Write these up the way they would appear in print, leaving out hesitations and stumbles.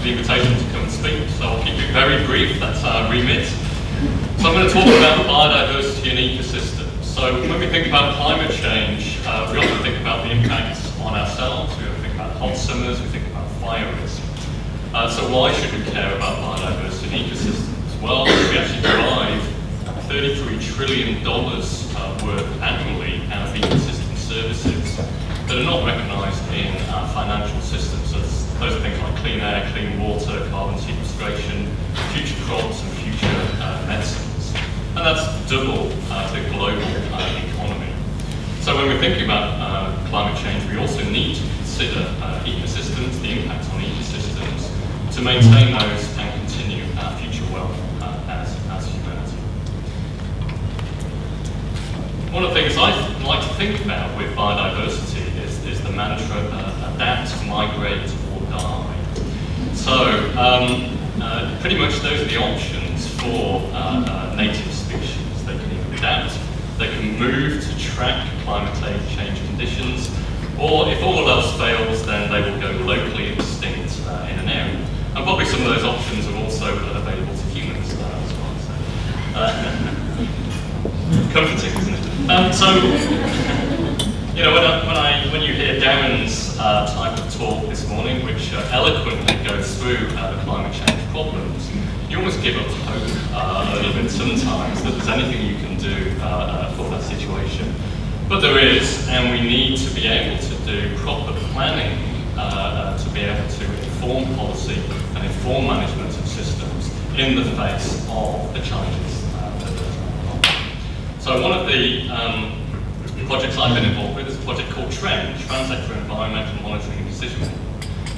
the invitation to come and speak, so I'll keep it very brief. That's our remit. So I'm going to talk about biodiversity and ecosystems. So when we think about climate change, we often think about the impacts on ourselves. We often think about hot summers, we think about fire risk. So why should we care about biodiversity and ecosystems? Well, we actually derive $33 trillion worth annually out of ecosystem services that are not recognised in our financial systems. So those are things like clean air, clean water, carbon sequestration, future crops and future medicines. And that's double the global economy. So when we're thinking about climate change, we also need to consider ecosystems, the impact on ecosystems, to maintain those and continue our future wealth as humanity. One of the things I like to think about with biodiversity is the mantra, adapt, migrate, or die. So pretty much those are the options for native species. They can either adapt, they can move to track climate change conditions, or if all else fails, then they will go locally extinct in an area. And probably some of those options are also available to humans as well. So, comforting, isn't it? So, you know, when you hear Darren's type of talk this morning, which eloquently goes through the climate change problems, you almost give up hope a little bit sometimes that there's anything you can do for that situation. But there is, and we need to be able to do proper planning to be able to inform policy and inform management of systems in the face of the challenges that are going on. So one of the projects I've been involved with is a project called TREN, Trans-Sector Environmental Monitoring and Decision Making.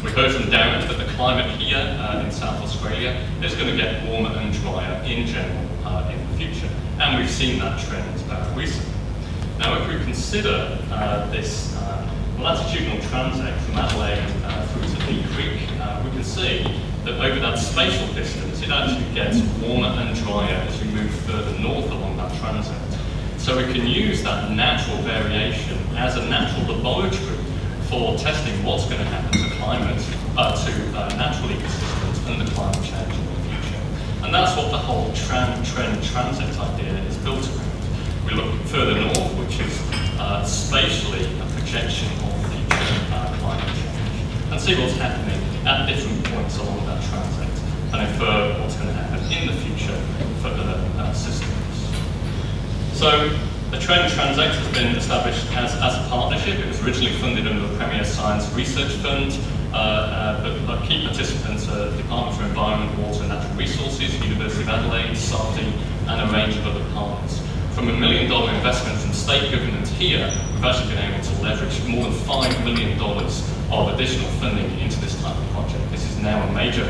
We heard from Darren that the climate here in South Australia is going to get warmer and drier in general in the future, and we've seen that trend recently. Now, if we consider this latitudinal transect from Adelaide through to Lee Creek, we can see that over that spatial distance, it actually gets warmer and drier as we move further north along that transect. So we can use that natural variation as a natural laboratory for testing what's going to happen to climate, to natural ecosystems and the climate change in the future. And that's what the whole trend transect idea is built around. We look further north, which is spatially a projection of future climate change, and see what's happening at different points along that transect, and infer what's going to happen in the future for other systems. So the TREN Transect has been established as a partnership. It was originally funded under the Premier Science Research Fund, but key participants are the Department for Environment, Water and Natural Resources, University of Adelaide, SARDI, and a range of other partners. From $1 million investment from state government here, we've actually been able to leverage more than $5 million of additional funding into this type of project. This is now a major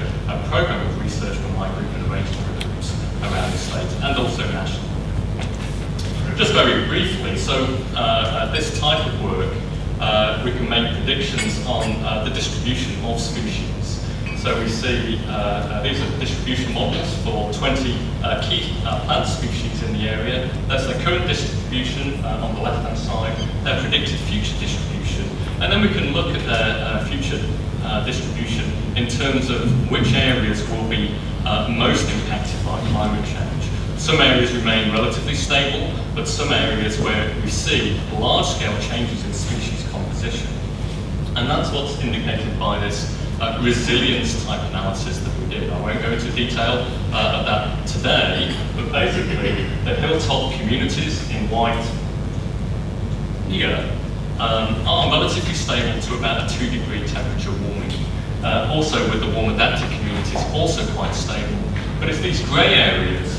program of research from my group and a range of other groups around the state and also nationally. Just very briefly, so this type of work, we can make predictions on the distribution of species. So we see these are distribution models for 20 key plant species in the area. That's the current distribution on the left-hand side, their predicted future distribution. And then we can look at their future distribution in terms of which areas will be most impacted by climate change. Some areas remain relatively stable, but some areas where we see large-scale changes in species composition. And that's what's indicated by this resilience type analysis that we did. I won't go into detail of that today, but basically the hilltop communities in white here are relatively stable to about a 2-degree temperature warming. Also with the warm adapted communities, also quite stable. But it's these grey areas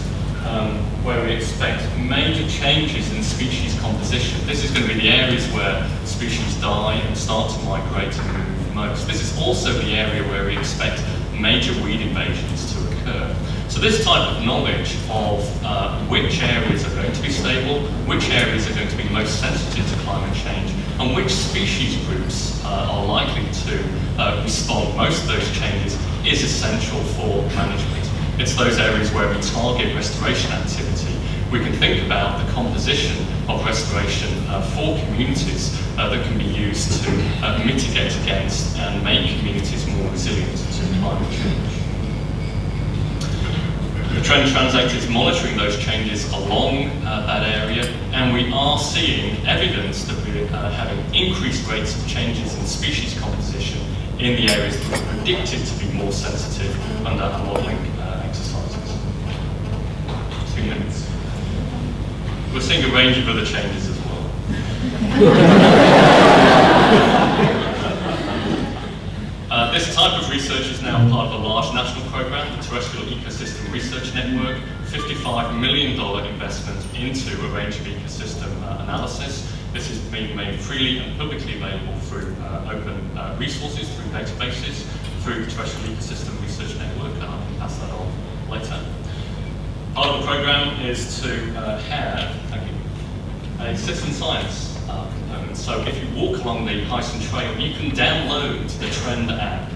where we expect major changes in species composition. This is going to be the areas where species die and start to migrate and move most. This is also the area where we expect major weed invasions to occur. So this type of knowledge of which areas are going to be stable, which areas are going to be most sensitive to climate change, and which species groups are likely to respond most to those changes is essential for management. It's those areas where we target restoration activity. We can think about the composition of restoration for communities that can be used to mitigate against and make communities more resilient to climate climate change. The Trend Transact is monitoring those changes along that area, and we are seeing evidence that we're having increased rates of changes in species composition in the areas that were predicted to be more sensitive under our modelling exercises. 2 minutes. We're seeing a range of other changes as well. This type of research is now part of a large national program, the Terrestrial Ecosystem Research Network, $55 million investment into a range of ecosystem analysis. This is being made freely and publicly available through open resources, through databases, through the Terrestrial Ecosystem Research Network, and I can pass that on later. Part of the program is to have a citizen science component. So if you walk along the Hayman Trail, you can download the Trend app,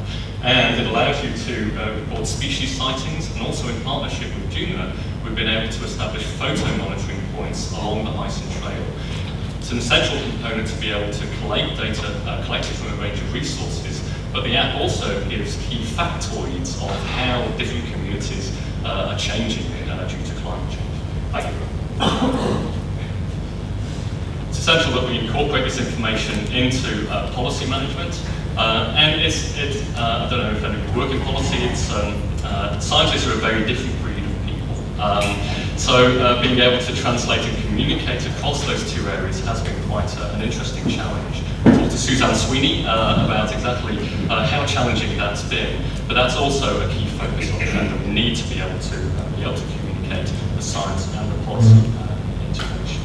and it allows you to report species sightings, and also in partnership with Juno, we've been able to establish photo monitoring points along the Hayman Trail. It's an essential component to be able to collect data collected from a range of resources, but the app also gives key factoids of how different communities are changing due to climate change. Thank you. It's essential that we incorporate this information into policy management, and I don't know if any of you work in policy, scientists are a very different breed of people. So being able to translate and communicate across those two areas has been quite an interesting challenge. I talked to Suzanne Sweeney about exactly how challenging that's been, but that's also a key focus on Trend, that we need to be able to communicate the science and the policy integration.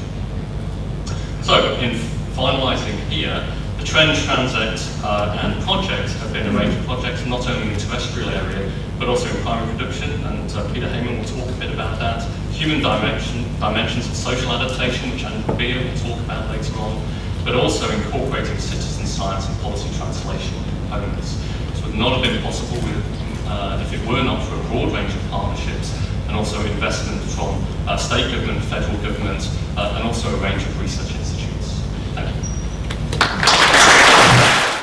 So in finalising here, the Trend Transact and project have been a range of projects, not only in the terrestrial area, but also in primary production, and Peter Hayman will talk a bit about that. Human dimensions of social adaptation, which Andrew Beer will talk about later on, but also incorporating citizen science and policy translation components. This would not have been possible if it were not for a broad range of partnerships, and also investment from state government, federal government, and also a range of research institutes.